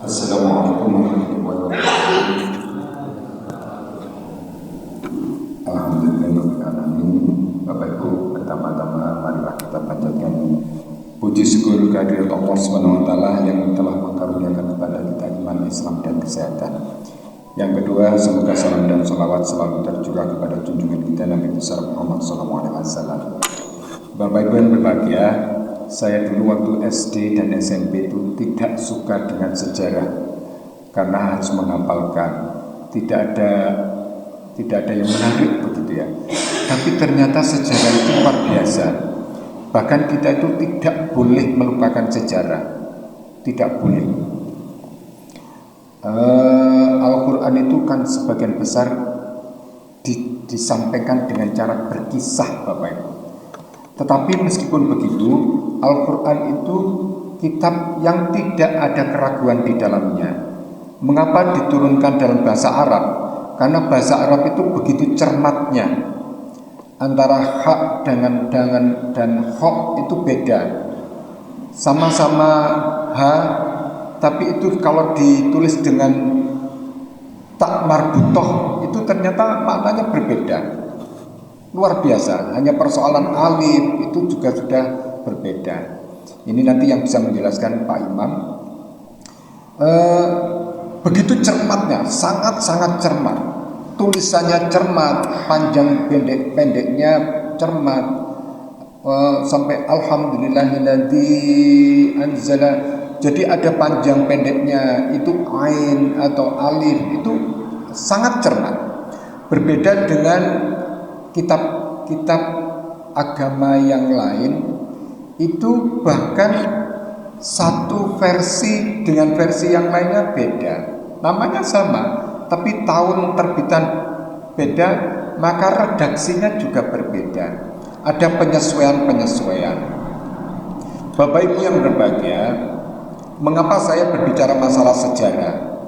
Assalamualaikum warahmatullahi wabarakatuh. Alhamdulillahirrahmanirrahim. Bapak Ibu, pertama-tama marilah kita panjatkan puji syukur kehadirat Allah Subhanahu wa taala yang telah mengaruniakan kepada kita iman, Islam dan kesehatan. Yang kedua, semoga salam dan salawat selalu tercurah kepada junjungan kita Nabi besar Muhammad SAW. Bapak Ibu yang berbahagia, saya dulu waktu SD dan SMP itu tidak suka dengan sejarah karena harus menghafalkan, tidak ada yang menarik begitu ya. Tapi ternyata sejarah itu luar biasa. Bahkan kita itu tidak boleh melupakan sejarah, tidak boleh. Al-Quran itu kan sebagian besar disampaikan dengan cara berkisah, Bapak Ibu. Tetapi meskipun begitu, Al-Quran itu kitab yang tidak ada keraguan di dalamnya. Mengapa diturunkan dalam bahasa Arab? Karena bahasa Arab itu begitu cermatnya. Antara hak dan hok itu beda. Sama-sama ha, tapi itu kalau ditulis dengan tak marbutoh itu ternyata maknanya berbeda. Luar biasa, hanya persoalan alif itu juga sudah berbeda. Ini nanti yang bisa menjelaskan Pak Imam. Begitu cermatnya, sangat-sangat cermat. Tulisannya cermat, panjang pendeknya cermat. Sampai alhamdulillahilladzi anzala. Jadi ada panjang pendeknya, itu ain atau alif, itu sangat cermat. Berbeda dengan kitab-kitab agama yang lain, itu bahkan satu versi dengan versi yang lainnya beda. Namanya sama, tapi tahun terbitan beda, maka redaksinya juga berbeda. Ada penyesuaian-penyesuaian. Bapak Ibu yang berbahagia, mengapa saya berbicara masalah sejarah?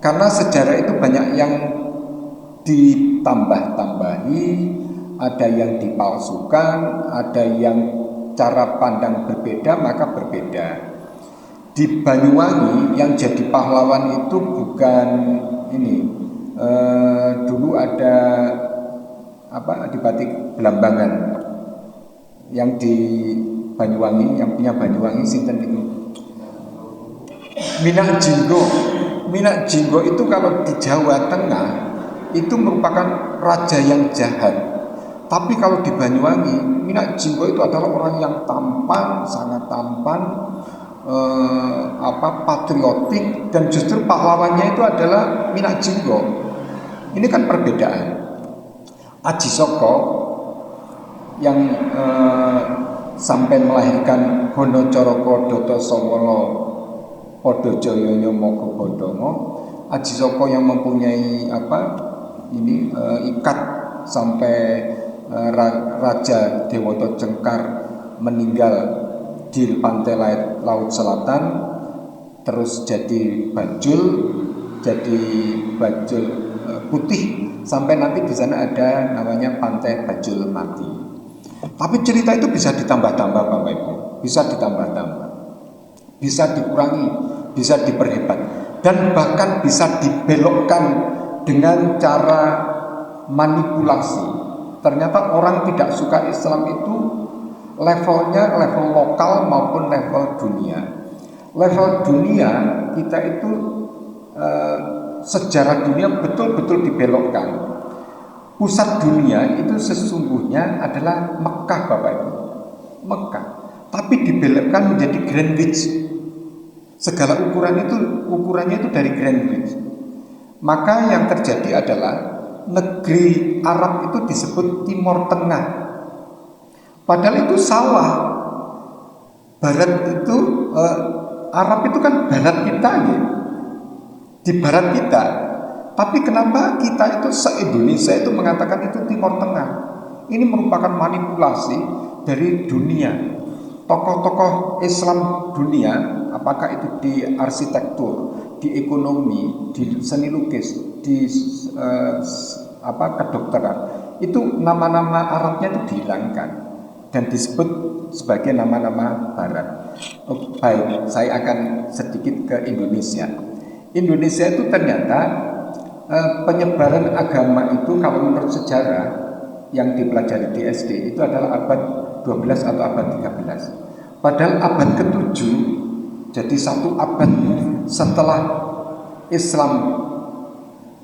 Karena sejarah itu banyak yang ditambah-tambahi, ada yang dipalsukan, ada yang cara pandang berbeda, maka berbeda. Di Banyuwangi yang jadi pahlawan itu bukan ini. Dulu ada Adipati Belambangan yang di Banyuwangi, yang punya Banyuwangi sinten itu? Minak Jinggo. Minak Jinggo itu kalau di Jawa Tengah itu merupakan raja yang jahat. Tapi kalau di Banyuwangi, Minak Jinggo itu adalah orang yang tampan, sangat tampan, patriotik, dan justru pahlawannya itu adalah Minak Jinggo. Ini kan perbedaan. Aji Soko yang sampai melahirkan Hono Coroko Doto Sowolo Podo Joyoyo Moko Bodomo. Aji Soko yang mempunyai ikat sampai Raja Dewoto Cengkar meninggal di pantai Laut Selatan, terus jadi bajul putih, sampai nanti di sana ada namanya pantai Bajul Mati. Tapi cerita itu bisa ditambah-tambah, Bapak Ibu, bisa ditambah-tambah, bisa dikurangi, bisa diperhebat, dan bahkan bisa dibelokkan dengan cara manipulasi. Ternyata orang tidak suka Islam itu levelnya level lokal maupun level dunia. Level dunia kita itu sejarah dunia betul-betul dibelokkan. Pusat dunia itu sesungguhnya adalah Mekah, Bapak Ibu, Mekah. Tapi dibelokkan menjadi Greenwich. Segala ukurannya itu dari Greenwich. Maka yang terjadi adalah negeri Arab itu disebut Timur Tengah. Padahal itu salah. Barat itu Arab itu kan barat kita ya. Di barat kita. Tapi kenapa kita itu se-Indonesia itu mengatakan itu Timur Tengah? Ini merupakan manipulasi dari dunia. Tokoh-tokoh Islam dunia, apakah itu di arsitektur, di ekonomi, di seni lukis, di kedokteran, itu nama-nama Arabnya itu dihilangkan dan disebut sebagai nama-nama Barat. Oh, baik, saya akan sedikit ke Indonesia. Indonesia itu ternyata penyebaran agama itu kalau menurut sejarah yang dipelajari di SD itu adalah abad 12 atau abad 13. Padahal abad ke-7, jadi satu abad setelah Islam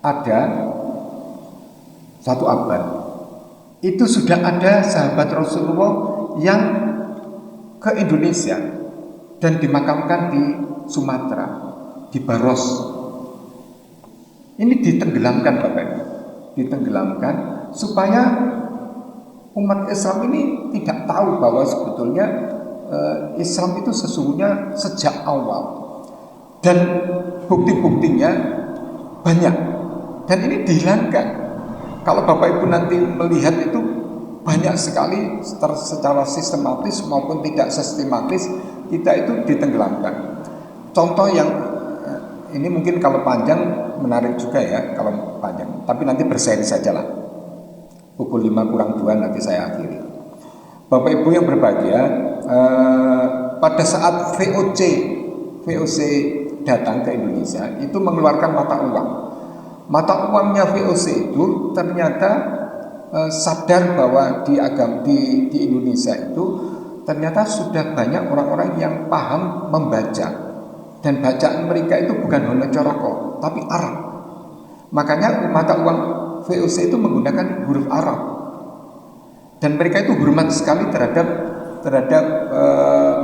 ada, satu abad itu sudah ada sahabat Rasulullah yang ke Indonesia dan dimakamkan di Sumatera, di Baros. Ini ditenggelamkan Bapak Ibu, ditenggelamkan supaya umat Islam ini tidak tahu bahwa sebetulnya Islam itu sesungguhnya sejak awal, dan bukti-buktinya banyak, dan ini dihilangkan. Kalau Bapak Ibu nanti melihat itu banyak sekali secara sistematis maupun tidak sistematis kita itu ditenggelamkan. Contoh yang ini mungkin kalau panjang menarik juga ya, kalau panjang, tapi nanti berseri sajalah. Pukul 5 kurang 2 nanti saya akhiri. Bapak Ibu yang berbahagia, pada saat VOC datang ke Indonesia itu mengeluarkan mata uang. Mata uangnya VOC itu ternyata sadar bahwa di Indonesia itu ternyata sudah banyak orang-orang yang paham membaca, dan bacaan mereka itu bukan Honocoroko tapi Arab. Makanya mata uang VOC itu menggunakan huruf Arab, dan mereka itu hormat sekali terhadap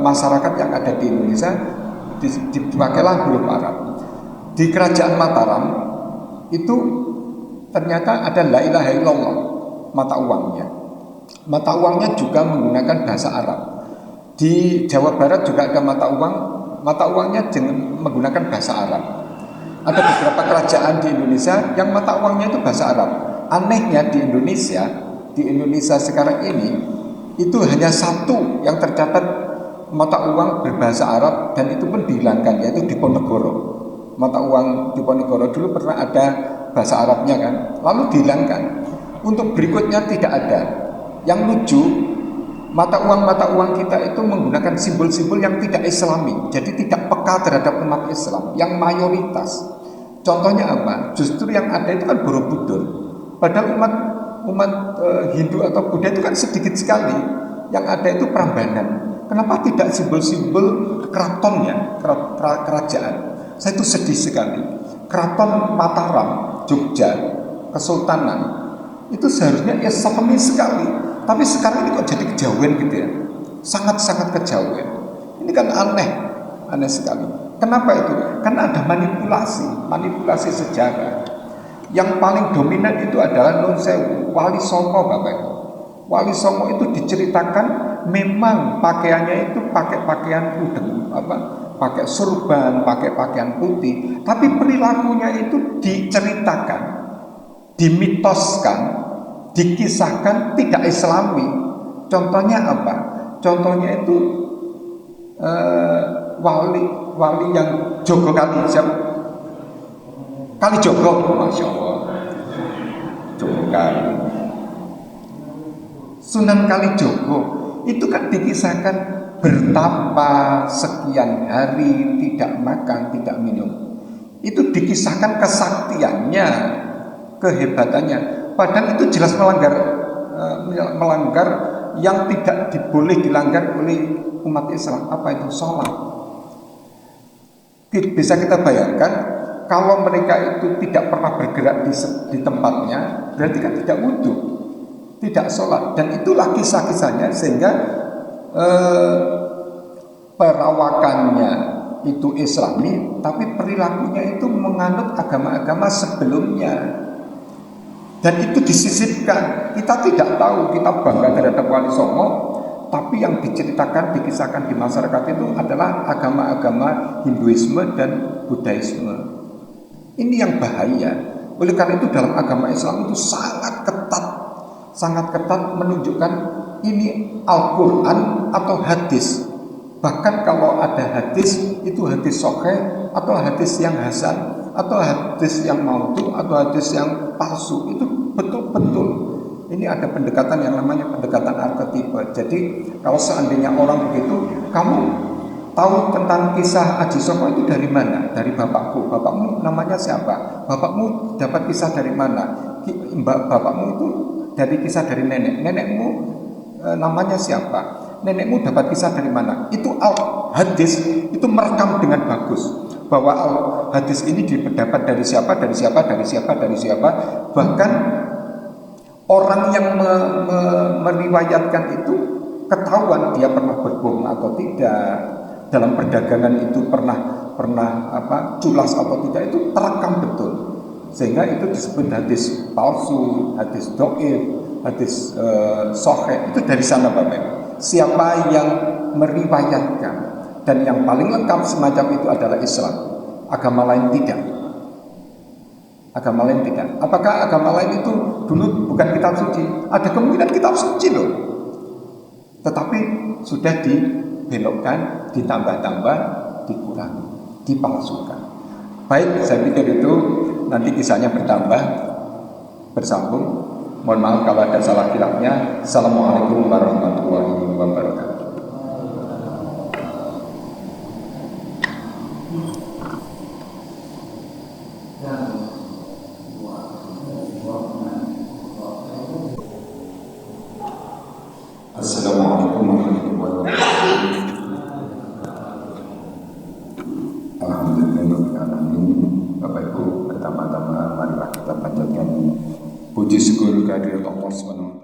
masyarakat yang ada di Indonesia. Dipakailah huruf Arab. Di kerajaan Mataram itu ternyata ada la ilaha illallah mata uangnya. Mata uangnya juga menggunakan bahasa Arab. Di Jawa Barat juga ada mata uangnya menggunakan bahasa Arab. Ada beberapa kerajaan di Indonesia yang mata uangnya itu bahasa Arab. Anehnya di Indonesia sekarang ini itu hanya satu yang tercatat mata uang berbahasa Arab, dan itu pun dihilangkan, yaitu Diponegoro. Mata uang Diponegoro dulu pernah ada bahasa Arabnya kan, lalu dihilangkan. Untuk berikutnya tidak ada. Yang lucu, mata uang kita itu menggunakan simbol-simbol yang tidak Islami, jadi tidak peka terhadap umat Islam yang mayoritas. Contohnya apa? Justru yang ada itu kan Borobudur. Padahal umat Hindu atau Buddha itu kan sedikit sekali. Yang ada itu Prambanan. Kenapa tidak simbol-simbol keratonnya, kerajaan? Saya itu sedih sekali. Keraton Mataram, Jogja, Kesultanan itu seharusnya Islami sekali, tapi sekarang ini kok jadi kejauhan gitu ya, sangat-sangat kejauhan. Ini kan aneh sekali. Kenapa itu? Karena ada manipulasi sejarah. Yang paling dominan itu adalah Nun Sewu, Wali Songo Bapak Ibu. Wali Songo itu diceritakan memang pakaiannya itu pakai pakaian udeng, pakai surban, pakai pakaian putih, tapi perilakunya itu diceritakan, dimitoskan, dikisahkan tidak Islami. Contohnya apa? Contohnya itu wali yang Jogo Kalijogo, Masya Allah, Jogo Kali. Sunan Kalijogo itu kan dikisahkan bertapa sekian hari tidak makan, tidak minum. Itu dikisahkan kesaktiannya, kehebatannya. Padahal itu jelas melanggar yang tidak boleh dilanggar oleh umat Islam. Apa itu? Sholat. Bisa kita bayangkan kalau mereka itu tidak pernah bergerak di tempatnya, berarti kan tidak wudhu, tidak sholat. Dan itulah kisah-kisahnya, sehingga perawakannya itu Islami, tapi perilakunya itu menganut agama-agama sebelumnya. Dan itu disisipkan. Kita tidak tahu, kita bangga terhadap Wali Songo, tapi yang diceritakan, dikisahkan di masyarakat itu adalah agama-agama Hinduisme dan Buddhaisme. Ini yang bahaya. Oleh karena itu dalam agama Islam itu sangat ketat menunjukkan ini Al-Quran atau hadis. Bahkan kalau ada hadis, itu hadis sahih atau hadis yang hasan atau hadis yang maudhu atau hadis yang palsu, itu betul-betul. Ini ada pendekatan yang namanya pendekatan arketipe. Jadi kalau seandainya orang begitu, kamu tahu tentang kisah Aji Soko itu dari mana? Dari bapakku. Bapakmu namanya siapa? Bapakmu dapat kisah dari mana? Bapakmu itu dari kisah dari nenek. Nenekmu namanya siapa? Nenekmu dapat kisah dari mana? Itu al-hadis itu merekam dengan bagus bahwa al-hadis ini didapat dari siapa, dari siapa, dari siapa, dari siapa. Bahkan orang yang meriwayatkan itu ketahuan dia pernah berbohong atau tidak, dalam perdagangan itu pernah culas atau tidak, itu terekam betul, sehingga itu disebut hadis palsu, hadis dhaif, hadis sahih. Itu dari sana Bapak. Siapa yang meriwayatkan, dan yang paling lengkap semacam itu adalah Islam. Agama lain tidak. Agama lain tidak. Apakah agama lain itu dulu bukan kitab suci? Ada kemungkinan kitab suci loh, tetapi sudah dibelokkan, ditambah-tambah, dikurangi, dipalsukan. Baik, saya pikir itu nanti kisahnya bertambah, bersambung. Mohon maaf kalau ada salah kilapnya. Assalamualaikum warahmatullahi wabarakatuh. Assalamualaikum warahmatullahi wabarakatuh. Alhamdulillahirrahmanirrahim. Bapak Ibu, pertama-tama marilah kita panjatkan puji syukur kehadirat Allah SWT.